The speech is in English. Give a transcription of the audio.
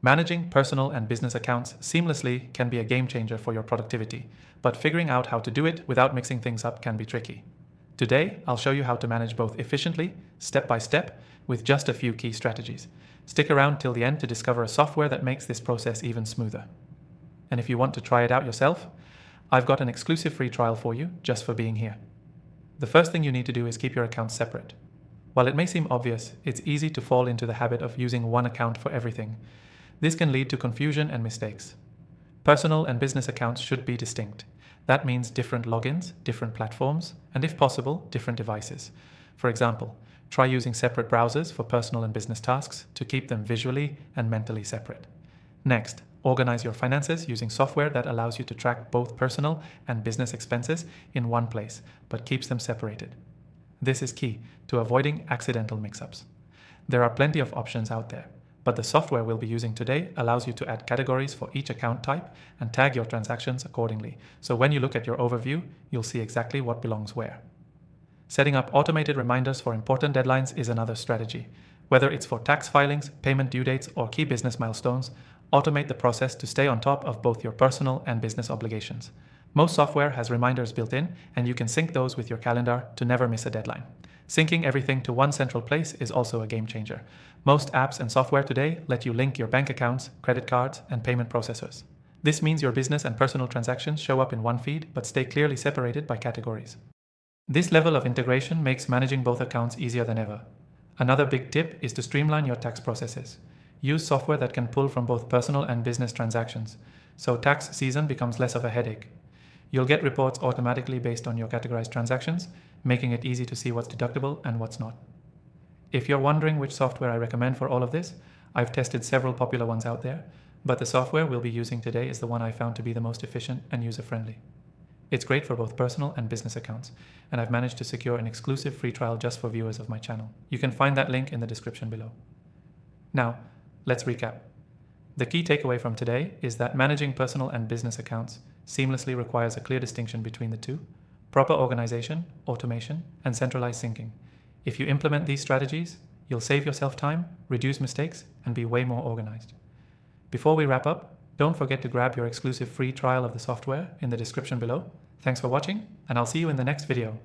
Managing personal and business accounts seamlessly can be a game changer for your productivity, but figuring out how to do it without mixing things up can be tricky. Today, I'll show you how to manage both efficiently, step by step, with just a few key strategies. Stick around till the end to discover a software that makes this process even smoother. And if you want to try it out yourself, I've got an exclusive free trial for you just for being here. The first thing you need to do is keep your accounts separate. While it may seem obvious, it's easy to fall into the habit of using one account for everything. This can lead to confusion and mistakes. Personal and business accounts should be distinct. That means different logins, different platforms, and if possible, different devices. For example, try using separate browsers for personal and business tasks to keep them visually and mentally separate. Next, organize your finances using software that allows you to track both personal and business expenses in one place, but keeps them separated. This is key to avoiding accidental mix-ups. There are plenty of options out there, but the software we'll be using today allows you to add categories for each account type and tag your transactions accordingly. So when you look at your overview, you'll see exactly what belongs where. Setting up automated reminders for important deadlines is another strategy. Whether it's for tax filings, payment due dates, or key business milestones, automate the process to stay on top of both your personal and business obligations. Most software has reminders built in, and you can sync those with your calendar to never miss a deadline. Syncing everything to one central place is also a game changer. Most apps and software today let you link your bank accounts, credit cards, and payment processors. This means your business and personal transactions show up in one feed but stay clearly separated by categories. This level of integration makes managing both accounts easier than ever. Another big tip is to streamline your tax processes. Use software that can pull from both personal and business transactions, so tax season becomes less of a headache. You'll get reports automatically based on your categorized transactions, making it easy to see what's deductible and what's not. If you're wondering which software I recommend for all of this, I've tested several popular ones out there, but the software we'll be using today is the one I found to be the most efficient and user-friendly. It's great for both personal and business accounts, and I've managed to secure an exclusive free trial just for viewers of my channel. You can find that link in the description below. Now, let's recap. The key takeaway from today is that managing personal and business accounts seamlessly requires a clear distinction between the two: proper organization, automation, and centralized syncing. If you implement these strategies, you'll save yourself time, reduce mistakes, and be way more organized. Before we wrap up, don't forget to grab your exclusive free trial of the software in the description below. Thanks for watching, and I'll see you in the next video.